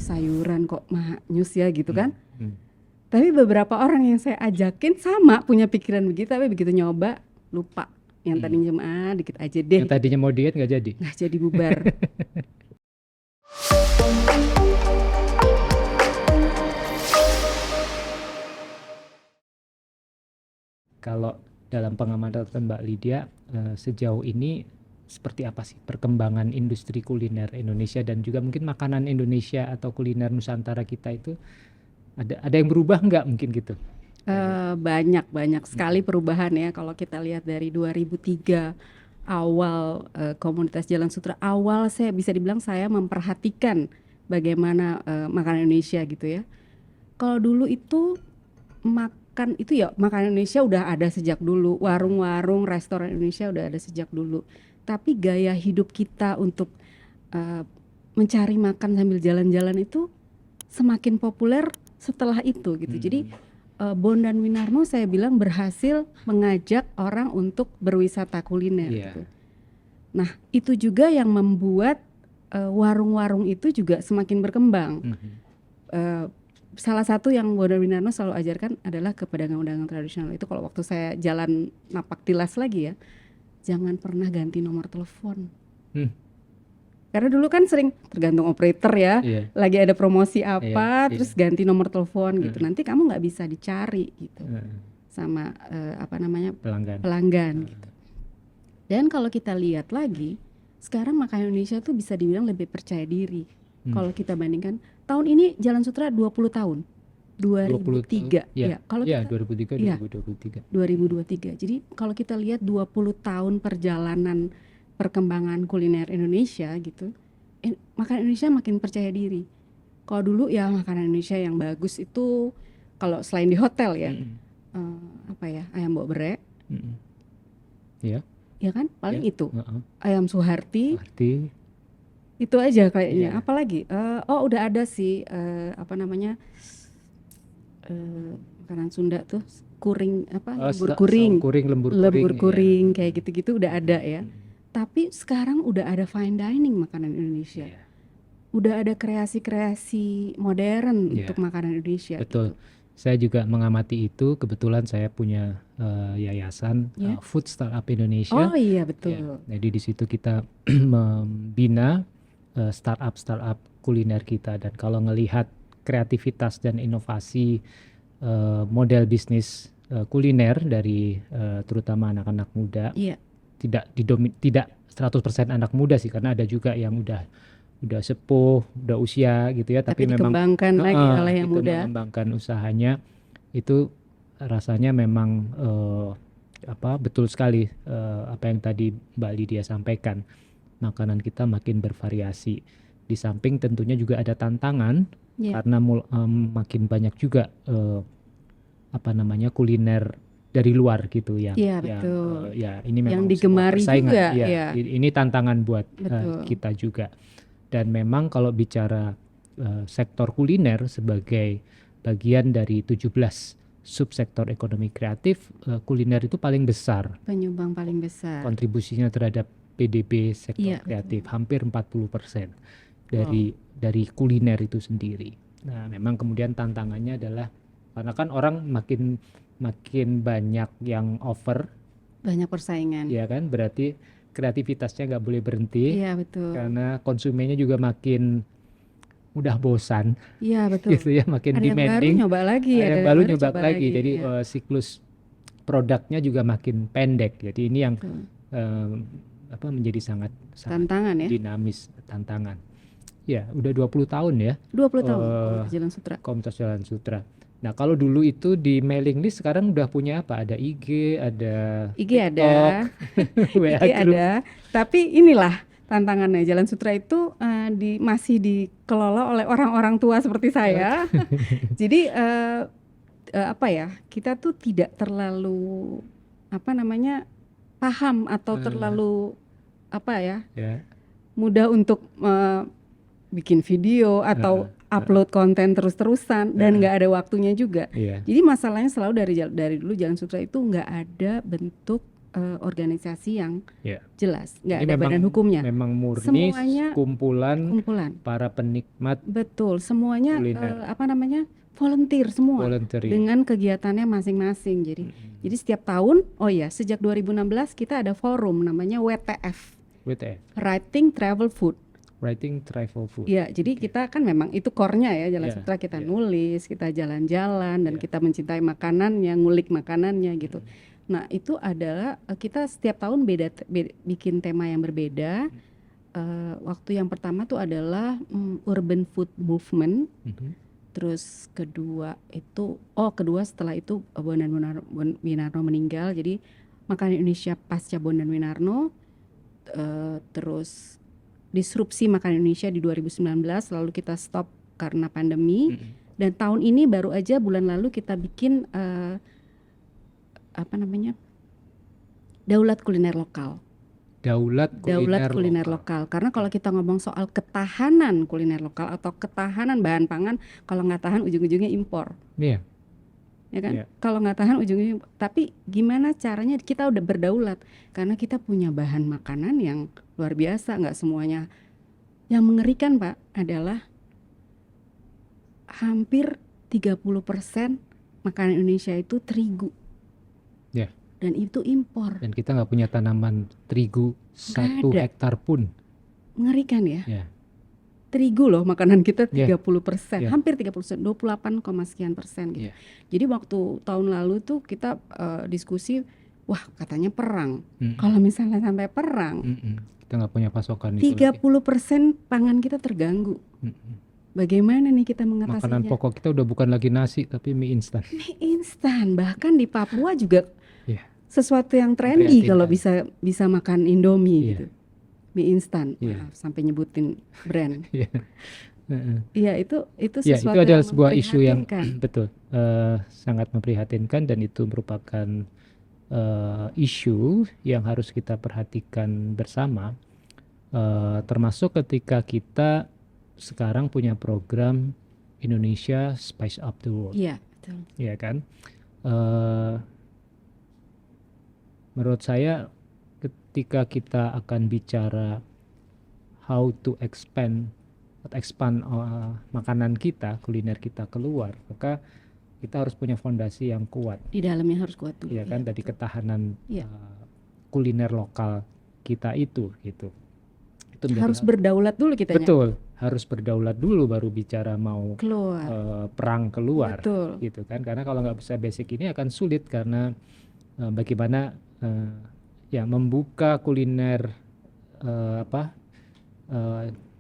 sayuran kok mahnyus ya gitu kan. Hmm. Tapi beberapa orang yang saya ajakin sama punya pikiran begitu, tapi begitu nyoba lupa. Yang tadinya cuma dikit aja deh, Yang tadinya mau diet nggak jadi. nggak jadi bubar. Kalau dalam pengamatan Mbak Lydia, sejauh ini seperti apa sih perkembangan industri kuliner Indonesia dan juga mungkin makanan Indonesia atau kuliner Nusantara kita itu ada yang berubah nggak mungkin gitu? Banyak sekali perubahan ya. Kalau kita lihat dari 2003 awal, komunitas Jalan Sutra awal, saya bisa dibilang saya memperhatikan bagaimana makanan Indonesia gitu ya. Kalau dulu itu makan itu ya makanan Indonesia udah ada sejak dulu, warung-warung restoran Indonesia udah ada sejak dulu. Tapi gaya hidup kita untuk mencari makan sambil jalan-jalan itu semakin populer setelah itu gitu. Jadi Bondan Winarno saya bilang berhasil mengajak orang untuk berwisata kuliner gitu. Nah itu juga yang membuat warung-warung itu juga semakin berkembang. Salah satu yang Bondan Winarno selalu ajarkan adalah ke pedagang-pedagang tradisional itu, kalau waktu saya jalan napak tilas lagi ya, jangan pernah ganti nomor telepon. Karena dulu kan sering tergantung operator ya, lagi ada promosi apa, terus ganti nomor telepon gitu. Nanti kamu nggak bisa dicari gitu sama pelanggan gitu. Dan kalau kita lihat lagi, sekarang makanan Indonesia tuh bisa dibilang lebih percaya diri. Kalau kita bandingkan tahun ini Jalan Sutra 20 tahun. 2003 ya. Kalau kita 2023. Jadi kalau kita lihat 20 tahun perjalanan perkembangan kuliner Indonesia gitu, makanan Indonesia makin percaya diri. Kalau dulu ya makanan Indonesia yang bagus itu kalau selain di hotel ya, ayam bok berek, ya kan paling itu, ayam Suharti, itu aja kayaknya. Apalagi, udah ada sih makanan Sunda tuh kuring lembur kuring kayak gitu-gitu udah ada ya. Tapi sekarang udah ada fine dining makanan Indonesia. Udah ada kreasi-kreasi modern untuk makanan Indonesia. Betul. Gitu. Saya juga mengamati itu. Kebetulan saya punya yayasan Food Startup Indonesia. Oh iya betul. Jadi di situ kita membina startup kuliner kita. Dan kalau ngelihat kreativitas dan inovasi model bisnis kuliner dari terutama anak-anak muda. Tidak 100% anak muda sih, karena ada juga yang udah sepuh, udah usia gitu ya, tapi memang dikembangkan lagi oleh yang muda. Mengembangkan usahanya itu rasanya memang betul sekali apa yang tadi Mbak Lydia sampaikan. Makanan kita makin bervariasi. Di samping tentunya juga ada tantangan karena makin banyak juga kuliner dari luar gitu yang ini memang yang digemari juga ini tantangan buat kita juga. Dan memang kalau bicara sektor kuliner sebagai bagian dari 17 subsektor ekonomi kreatif, kuliner itu paling besar, penyumbang paling besar kontribusinya terhadap PDB sektor kreatif, hampir 40% dari kuliner itu sendiri. Nah memang kemudian tantangannya adalah karena kan orang makin banyak yang offer, banyak persaingan, ya kan, berarti kreativitasnya nggak boleh berhenti. Iya betul. Karena konsumennya juga makin mudah bosan. Iya betul. Gitu ya, makin demanding. Yang baru nyoba lagi. Jadi siklus produknya juga makin pendek. Jadi ini yang menjadi sangat tantangan dinamis, tantangan. Ya, udah 20 tahun ya. 20 tahun Komunitas Jalan Sutra. Nah kalau dulu itu di mailing list, sekarang udah punya apa? Ada IG TikTok, ada, WA group. Ada. Tapi inilah tantangannya, Jalan Sutra itu masih dikelola oleh orang-orang tua seperti saya. Jadi kita tuh tidak terlalu paham atau terlalu mudah untuk bikin video atau upload konten terus-terusan dan nggak ada waktunya juga. Jadi masalahnya selalu dari dulu Jalan Sutra itu nggak ada bentuk organisasi yang Ya. jelas, nggak Ini ada badan hukumnya. memang murni Semuanya kumpulan kumpulan. para penikmat Betul, semuanya kuliner, volunteer semua voluntary. dengan kegiatannya masing-masing. Jadi setiap tahun, sejak 2016 kita ada forum namanya WTF, WTF, Writing Travel Food. Writing Travel Food. Ya, jadi kita kan memang itu core-nya ya Jalan Sutra, kita nulis, kita jalan-jalan dan kita mencintai makanannya, ngulik makanannya gitu. Nah, itu adalah kita setiap tahun bikin tema yang berbeda. Waktu yang pertama tuh adalah Urban Food Movement. Terus kedua setelah itu Bondan Winarno meninggal, jadi Makanan Indonesia pasca Bondan Winarno. Terus disrupsi Makanan Indonesia di 2019, lalu kita stop karena pandemi. Dan tahun ini baru aja bulan lalu kita bikin Daulat Kuliner Lokal. Daulat Kuliner lokal. Karena kalau kita ngomong soal ketahanan kuliner lokal atau ketahanan bahan pangan, kalau nggak tahan ujung-ujungnya impor. Iya. Ya kan? Kalau nggak tahan ujungnya, tapi gimana caranya kita udah berdaulat? Karena kita punya bahan makanan yang luar biasa, nggak semuanya. Yang mengerikan Pak adalah hampir 30% makanan Indonesia itu terigu. Ya. Dan itu impor. Dan kita nggak punya tanaman terigu 1 hektar pun. Mengerikan ya? Ya. Terigu loh makanan kita 30%, Yeah. hampir 30%, 28, sekian persen gitu. Yeah. Jadi waktu tahun lalu tuh kita diskusi, wah katanya perang. Kalau misalnya sampai perang, kita nggak punya pasokan. 30% pangan kita terganggu. Bagaimana nih kita mengatasinya? Makanan pokok kita udah bukan lagi nasi tapi mie instan. Mie instan, bahkan di Papua juga sesuatu yang trendy kalau bisa makan Indomie gitu. Mie instan, sampai nyebutin brand. Iya, itu sesuatu itu adalah yang sebuah isu yang betul sangat memprihatinkan, dan itu merupakan isu yang harus kita perhatikan bersama, termasuk ketika kita sekarang punya program Indonesia Spice Up the World. Iya, betul. Iya kan? Menurut saya ketika kita akan bicara how to expand makanan kita, kuliner kita keluar, maka kita harus punya fondasi yang kuat. Di dalamnya harus kuat dulu. Iya kan, dari ketahanan kuliner lokal kita itu gitu. Itu harus berdaulat dulu kita. Betul, harus berdaulat dulu baru bicara mau keluar. Perang keluar. Betul. Gitu kan, karena kalau nggak bisa basic ini akan sulit, karena bagaimana membuka kuliner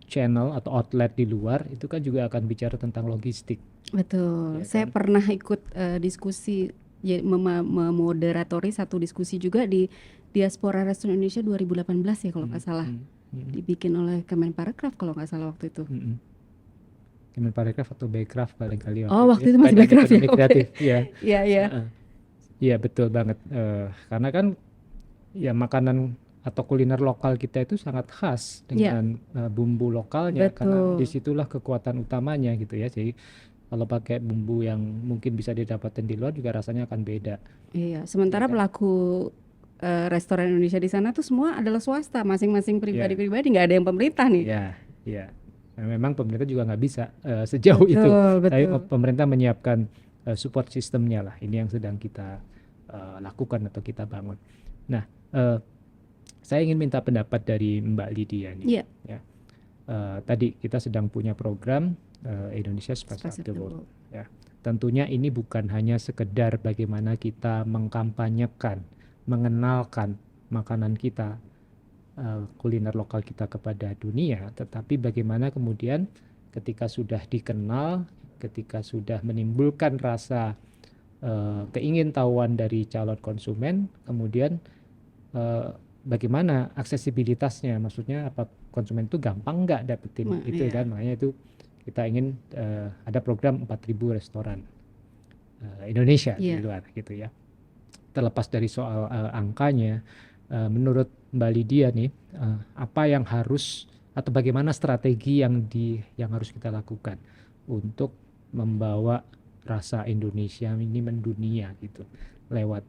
channel atau outlet di luar itu kan juga akan bicara tentang logistik. Betul. Ya, saya pernah ikut diskusi, memoderatori satu diskusi juga di Diaspora Restoran Indonesia 2018 ya kalau nggak salah. Dibikin oleh Kemenparekraf kalau nggak salah waktu itu. Kemenparekraf atau Bekraf barangkali. Waktu itu masih Bekraf ya. Kreatif, Iya betul banget. Karena kan ya makanan atau kuliner lokal kita itu sangat khas dengan bumbu lokalnya. Betul. Karena disitulah kekuatan utamanya gitu ya. Jadi kalau pakai bumbu yang mungkin bisa didapatkan di luar juga rasanya akan beda. Iya. Sementara pelaku restoran Indonesia di sana tuh semua adalah swasta, masing-masing pribadi-pribadi, nggak ada yang pemerintah nih. Iya. Nah, memang pemerintah juga nggak bisa sejauh itu. Tapi pemerintah menyiapkan support sistemnya lah. Ini yang sedang kita lakukan atau kita bangun. Nah, saya ingin minta pendapat dari Mbak Lydia nih. Ya. Tadi kita sedang punya program Indonesia Spice Up the World. Ya. Tentunya ini bukan hanya sekedar bagaimana kita mengkampanyekan, mengenalkan makanan kita, kuliner lokal kita kepada dunia, tetapi bagaimana kemudian ketika sudah dikenal, ketika sudah menimbulkan rasa keingintahuan dari calon konsumen, kemudian bagaimana aksesibilitasnya, maksudnya apa konsumen itu gampang nggak dapetin itu kan, makanya itu kita ingin ada program 4.000 restoran Indonesia di luar gitu ya. Terlepas dari soal angkanya, menurut Mbak Lydia nih, apa yang harus atau bagaimana strategi yang harus kita lakukan untuk membawa rasa Indonesia ini mendunia gitu lewat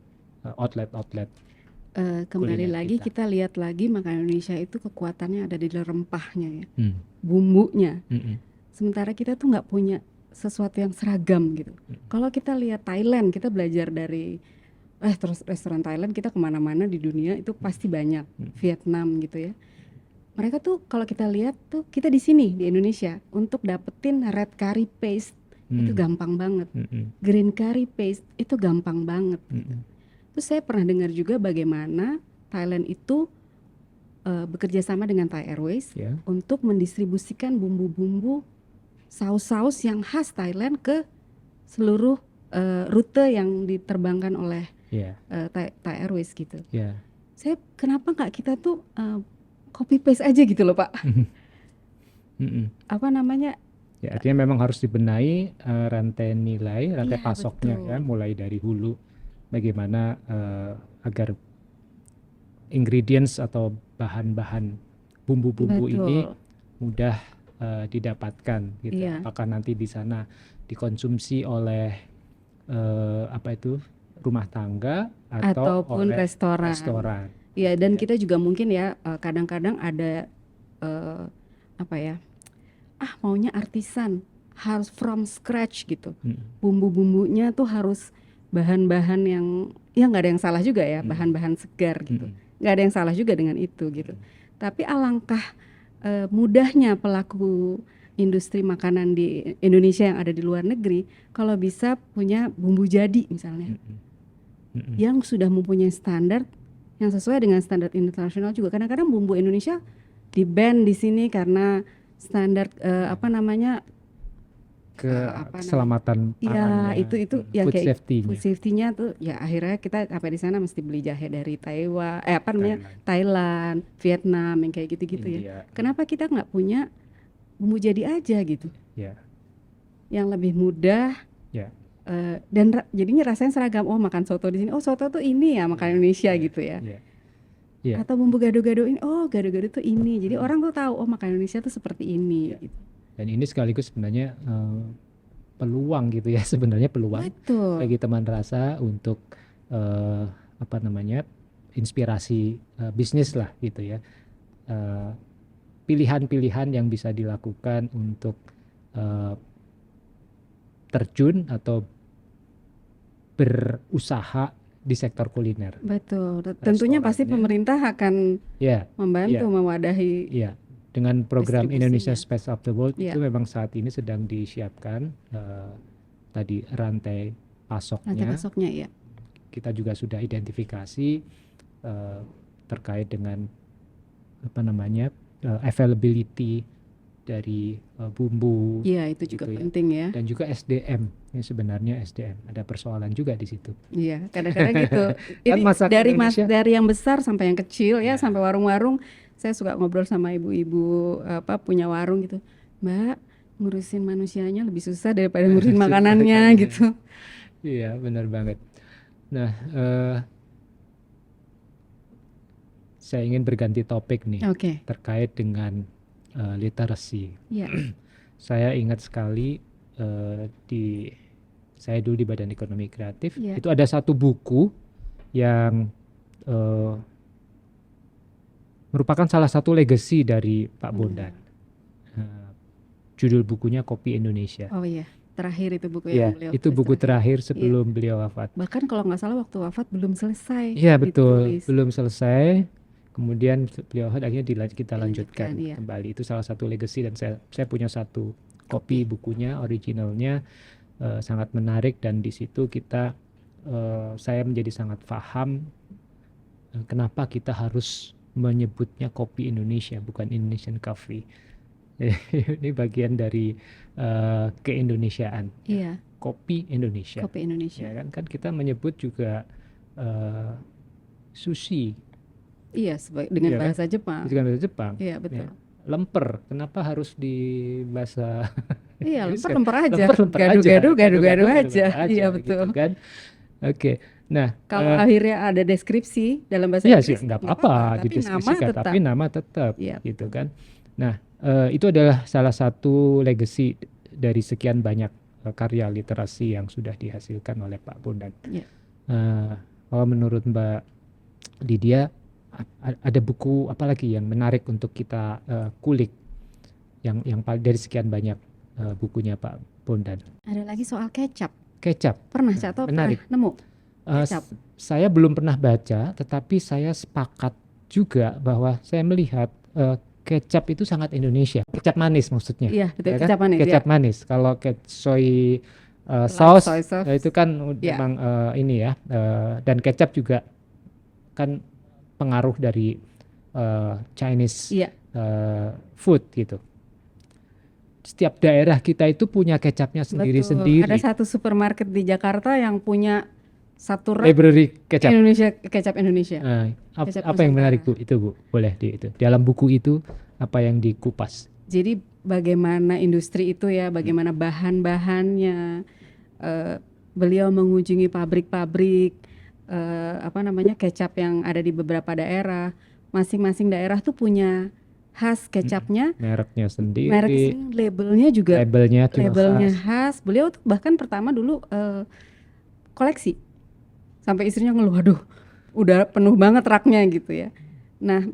outlet-outlet Kembali kuliner lagi kita. kita lihat lagi makanan Indonesia itu kekuatannya ada di rempahnya ya, Hmm. bumbunya. Mm-mm. Sementara kita tuh nggak punya sesuatu yang seragam gitu. Kalau kita lihat Thailand, kita belajar dari terus restoran Thailand, kita kemana-mana di dunia itu pasti banyak. Vietnam gitu ya. Mereka tuh kalau kita lihat tuh kita di sini di Indonesia untuk dapetin red curry paste itu Hmm. gampang banget. Mm-mm. Green curry paste itu gampang banget. Mm-mm. Terus saya pernah dengar juga bagaimana Thailand itu bekerja sama dengan Thai Airways Ya. untuk mendistribusikan bumbu-bumbu saus-saus yang khas Thailand ke seluruh rute yang diterbangkan oleh Ya. Thai Airways gitu. Ya. Saya kenapa nggak kita tuh copy paste aja gitu loh Pak? Mm-mm. Apa namanya? Ya, artinya memang harus dibenahi rantai nilai, rantai Iya pasoknya ya, betul. mulai dari hulu bagaimana agar ingredients atau bahan-bahan bumbu-bumbu ini Betul. mudah didapatkan gitu. Iya. Apakah nanti di sana dikonsumsi oleh apa itu rumah tangga atau Ataupun oleh restoran. restoran. Iya, dan Ya. kita juga mungkin ya kadang-kadang ada apa ya? Maunya artisan, harus from scratch gitu. Bumbu-bumbunya tuh harus bahan-bahan yang ya nggak ada yang salah juga ya, bahan-bahan segar gitu. Nggak ada yang salah juga dengan itu gitu. Tapi alangkah mudahnya pelaku industri makanan di Indonesia yang ada di luar negeri kalau bisa punya bumbu jadi misalnya yang sudah mempunyai standar yang sesuai dengan standar internasional juga. Kadang-kadang bumbu Indonesia di ban di sini karena standar apa namanya keselamatan ya pangannya, itu yang food kayak safety-nya. food safety-nya tuh ya akhirnya kita sampai di sana mesti beli jahe dari Taiwan apa namanya Thailand. Thailand, Vietnam yang kayak gitu-gitu ya. India. Kenapa kita nggak punya bumbu jadi aja gitu Ya. yang lebih mudah Ya. dan jadinya rasanya seragam. Oh makan soto di sini, oh soto tuh ini ya makanan Indonesia gitu ya. Ya. Atau bumbu gado-gado ini, oh gado-gado tuh ini. Jadi orang tuh tahu oh makanan Indonesia tuh seperti ini gitu. Dan ini sekaligus sebenarnya peluang gitu ya, sebenarnya peluang Betul. bagi teman rasa untuk apa namanya inspirasi bisnis lah gitu ya, pilihan-pilihan yang bisa dilakukan untuk terjun atau berusaha di sektor kuliner. Betul. Tentunya pasti Restorannya. pemerintah akan Ya, membantu ya. mewadahi Iya, dengan program Indonesia distribusinya. Space of the World Iya. itu memang saat ini sedang disiapkan tadi rantai Rantai pasoknya. pasoknya ya. Kita juga sudah identifikasi terkait dengan apa namanya availability dari bumbu. Iya, itu juga gitu ya. penting ya. Dan juga SDM. Ini sebenarnya SDM ada persoalan juga di situ. Iya, kadang-kadang gitu. Kan Ini masak Indonesia. dari yang besar sampai yang kecil ya, Ya. sampai warung-warung. Saya suka ngobrol sama ibu-ibu apa punya warung gitu. Mbak, ngurusin manusianya lebih susah daripada ngurusin makanannya gitu. Iya, benar banget. Nah, saya ingin berganti topik nih Oke. terkait dengan literasi. Iya. Saya ingat sekali saya dulu di Badan Ekonomi Kreatif, Iya. itu ada satu buku yang merupakan salah satu legacy dari Pak Bondan. Judul bukunya Kopi Indonesia. Oh iya, terakhir itu buku Ya, yang beliau itu tulis buku terakhir sebelum Iya. beliau wafat. Bahkan kalau nggak salah waktu wafat belum selesai. Iya betul, ditulis. belum selesai. Kemudian beliau akhirnya kita lanjutkan Iya. kembali. Itu salah satu legacy dan saya punya satu kopi bukunya, originalnya sangat menarik dan di situ saya menjadi sangat paham kenapa kita harus menyebutnya kopi Indonesia bukan Indonesian Coffee. Ini bagian dari keindonesiaan. Iya. Kopi Indonesia. Kopi Indonesia. Ya kan kita menyebut juga sushi. Iya, dengan Iya kan? bahasa Jepang. Dengan bahasa Jepang. Iya, betul. Ya. Lemper, kenapa harus di bahasa Iya, Inggris lemper kan? aja. Lemper Gado-gado aja. Iya, gitu betul. kan. Oke. Nah, Kalau akhirnya ada deskripsi dalam bahasa ya Inggris, sih nggak apa-apa tapi nama dideskripsikan, tetap. tapi nama tetap Iya. gitu kan. Nah, itu adalah salah satu legacy dari sekian banyak karya literasi yang sudah dihasilkan oleh Pak Bondan. Iya. Kalau menurut Mbak di dia ada buku apa lagi yang menarik untuk kita kulik yang dari sekian banyak bukunya Pak Bondan. Ada lagi soal kecap. Kecap. Pernah Cak atau pernah Menarik. nemu? Eh, Kecap. Saya belum pernah baca, tetapi saya sepakat juga bahwa saya melihat kecap itu sangat Indonesia. Kecap manis maksudnya. Iya, betul. Ya kan? Kecap manis. Kecap Ya. manis. Kalau soy Light sauce soy sauce. itu kan Ya. memang ini ya. Dan kecap juga kan pengaruh dari Chinese Iya. food gitu. Setiap daerah kita itu punya kecapnya Betul. sendiri-sendiri. Ada satu supermarket di Jakarta yang punya satu rak Library kecap. kecap Indonesia. Kecap Apa yang menarik Bu? Nusantara. Itu Bu, boleh itu. Dalam buku itu apa yang dikupas? Jadi bagaimana industri itu ya, bagaimana bahan-bahannya. Beliau mengunjungi pabrik-pabrik kecap yang ada di beberapa daerah. Masing-masing daerah tuh punya khas kecapnya, Mereknya sendiri, merek labelnya juga, labelnya juga labelnya khas. khas. Beliau tuh bahkan pertama dulu koleksi, sampai istrinya ngeluh, aduh, udah penuh banget raknya gitu ya. Nah,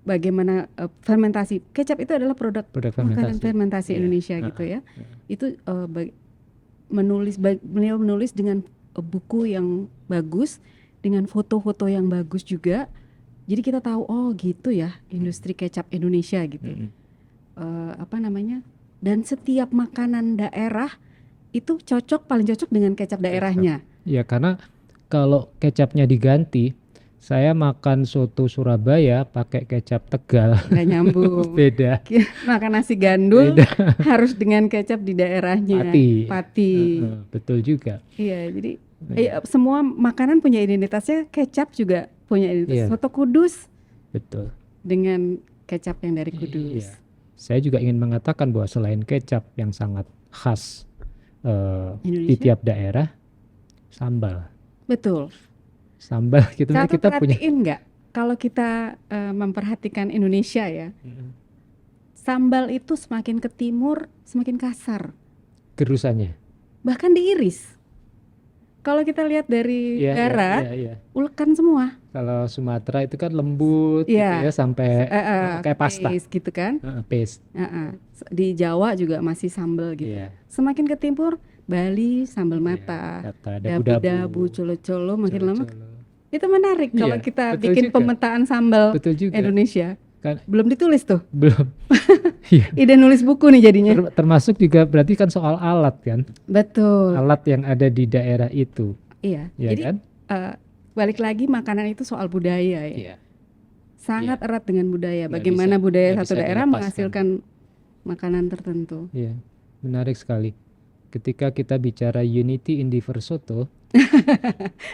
bagaimana fermentasi kecap itu adalah produk makanan fermentasi Iya. Indonesia gitu ya. Itu beliau menulis dengan buku yang bagus, dengan foto-foto yang bagus juga. Jadi kita tahu, oh gitu ya industri kecap Indonesia gitu. Dan setiap makanan daerah itu paling cocok dengan kecap daerahnya. Ya karena kalau kecapnya diganti, saya makan soto Surabaya pakai kecap Tegal. Nggak nyambung. Beda. Makan nasi gandul harus dengan kecap di daerahnya. Pati. Betul juga. Iya, jadi semua makanan punya identitasnya, kecap juga punya identitas. Iya. Soto Kudus Betul. dengan kecap yang dari Kudus. Iya. Saya juga ingin mengatakan bahwa selain kecap yang sangat khas di tiap daerah, sambal. Betul. Sambal gitu kita punya. Perhatiin nggak kalau kita memperhatikan Indonesia ya, sambal itu semakin ke timur semakin kasar. Gerusannya. Bahkan diiris. Kalau kita lihat dari darat, ulekan semua. Kalau Sumatera itu kan lembut gitu ya, sampai kayak pasta gitu kan. Paste. Di Jawa juga masih sambal gitu. Semakin ke timur, Bali sambal mata, dabu-dabu, colo-colo, makin lama. Itu menarik kalau kita bikin pemetaan sambal Indonesia. Kan, belum ditulis tuh. Belum. Ide nulis buku nih jadinya. Termasuk juga berarti kan soal alat kan. Betul. Alat yang ada di daerah itu. Iya. Ya jadi kan? Balik lagi makanan itu soal budaya ya. Iya. Sangat erat dengan budaya. Bagaimana budaya satu daerah menghasilkan makanan tertentu. Iya. Menarik sekali. Ketika kita bicara unity in diverse soto.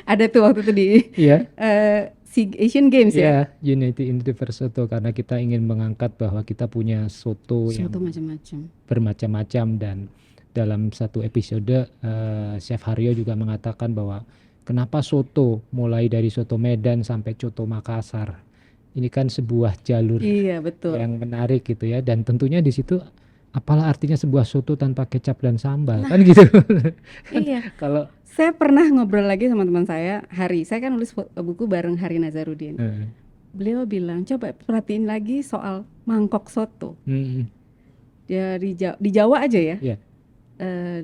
Ada tuh waktu itu di Asian Games ya. Unity in diverse soto, karena kita ingin mengangkat bahwa kita punya soto yang bermacam-macam, dan dalam satu episode Chef Haryo juga mengatakan bahwa kenapa soto mulai dari soto Medan sampai soto Makassar. Ini kan sebuah jalur yang menarik gitu ya, dan tentunya di situ apalah artinya sebuah soto tanpa kecap dan sambal, kan gitu. Iya. Kalau saya pernah ngobrol lagi sama teman saya, saya kan nulis buku bareng Hari Nazarudin. Beliau bilang, coba perhatiin lagi soal mangkok soto. Di Jawa aja ya.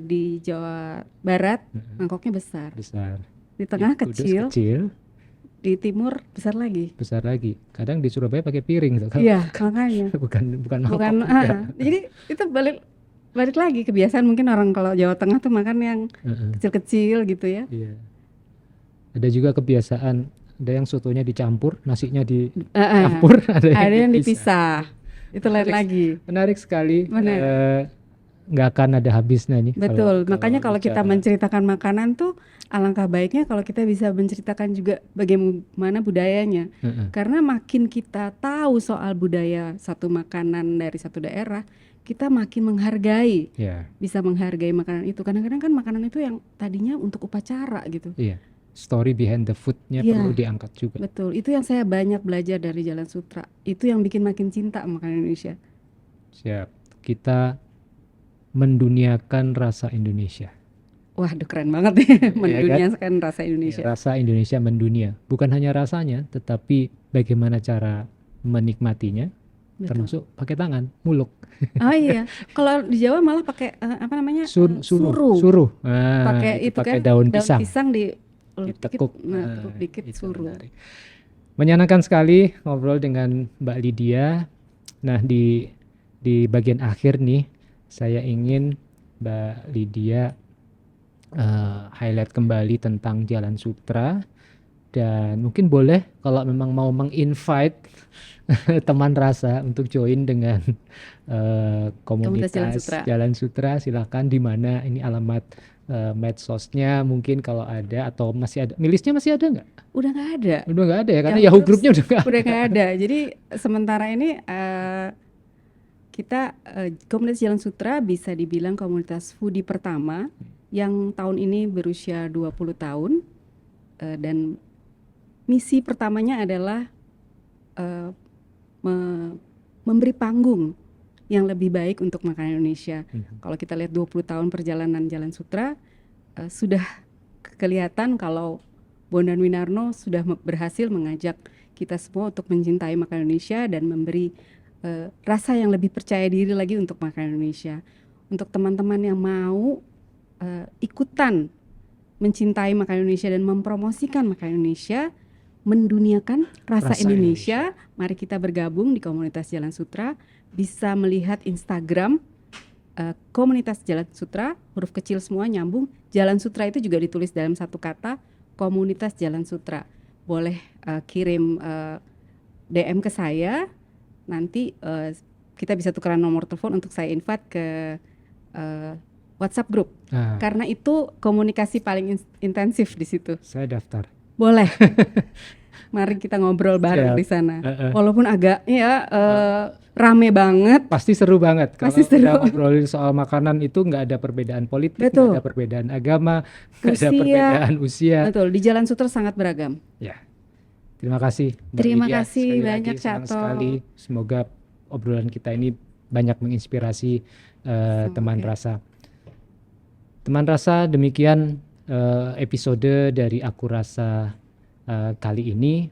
Di Jawa Barat mangkoknya besar. Di tengah kecil. Di timur besar lagi. Kadang di Surabaya pakai piring tuh. Iya, makanya. bukan mangkok. Jadi itu balik lagi kebiasaan mungkin orang kalau Jawa Tengah tuh makan yang kecil-kecil gitu ya. Iya. Ada juga kebiasaan, ada yang sotonya dicampur, nasinya dicampur, ada yang dipisah. Itu lain lagi. Menarik sekali. Nggak akan ada habisnya nih. Betul. Makanya kalau kita menceritakan makanan tuh alangkah baiknya kalau kita bisa menceritakan juga bagaimana budayanya. Karena makin kita tahu soal budaya satu makanan dari satu daerah, kita makin menghargai, bisa menghargai makanan itu. Kadang-kadang kan makanan itu yang tadinya untuk upacara gitu. Iya. Story behind the food-nya perlu diangkat juga. Betul. Itu yang saya banyak belajar dari Jalan Sutra. Itu yang bikin makin cinta makanan Indonesia. Siap. Kita menduniakan rasa Indonesia. Waduh keren banget ya, ya kan? menduniakan rasa Ya, Indonesia. rasa Indonesia mendunia. Bukan hanya rasanya, tetapi bagaimana cara menikmatinya, Betul. termasuk pakai tangan, muluk. Oh iya, kalau di Jawa malah pakai apa namanya Suruh, suruh, Nah, pakai itu itu pakai kan daun daun pisang, pisang dielus dikit, ditekuk. nah tekuk dikit Itu suruh. menarik. Menyenangkan sekali ngobrol dengan Mbak Lydia. Nah, di bagian akhir nih, saya ingin Mbak Lydia highlight kembali tentang Jalan Sutra, dan mungkin boleh kalau memang mau menginvite teman rasa untuk join dengan Komunitas Jalan komunitas Sutra. Jalan Sutra, silahkan. Di mana ini alamat medsosnya mungkin kalau ada, atau masih ada, milisnya masih ada nggak? Udah nggak ada. Udah nggak ada ya, karena Yahoo Yahoo Groups grupnya udah nggak udah ada. nggak ada. Jadi sementara ini kita komunitas Jalan Sutra bisa dibilang komunitas foodie pertama yang tahun ini berusia 20 tahun, dan misi pertamanya adalah memberi panggung yang lebih baik untuk makanan Indonesia. Kalau kita lihat 20 tahun perjalanan Jalan Sutra, sudah kelihatan kalau Bondan Winarno sudah berhasil mengajak kita semua untuk mencintai makanan Indonesia dan memberi rasa yang lebih percaya diri lagi untuk makanan Indonesia. Untuk teman-teman yang mau ikutan mencintai makanan Indonesia dan mempromosikan makanan Indonesia, menduniakan rasa Indonesia, mari kita bergabung di komunitas Jalan Sutra. Bisa melihat Instagram komunitas Jalan Sutra, huruf kecil semua nyambung. Jalan Sutra itu juga ditulis dalam satu kata, komunitas Jalan Sutra. Boleh kirim DM ke saya, nanti kita bisa tukeran nomor telepon untuk saya invite ke WhatsApp group. Karena itu komunikasi paling intensif di situ. Saya daftar. Boleh. Mari kita ngobrol bareng di sana. Walaupun agak rame banget. Pasti seru banget. Pasti Kalau seru. udah ngobrolin soal makanan itu nggak ada perbedaan politik, Betul. nggak ada perbedaan agama, nggak ada perbedaan usia. Betul, di Jalan Sutra sangat beragam. Ya. Terima kasih Mbak Terima Lydia. kasih Sekali banyak, lagi, senang Cato. sekali. Semoga obrolan kita ini banyak menginspirasi teman rasa. Teman rasa, demikian episode dari Aku Rasa kali ini.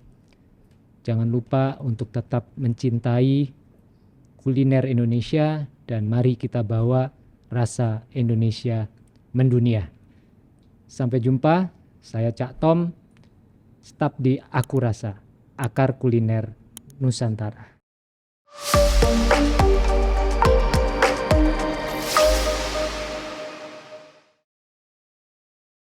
Jangan lupa untuk tetap mencintai kuliner Indonesia, dan mari kita bawa rasa Indonesia mendunia. Sampai jumpa, saya Cak Tom, staf di Aku Rasa, akar kuliner Nusantara.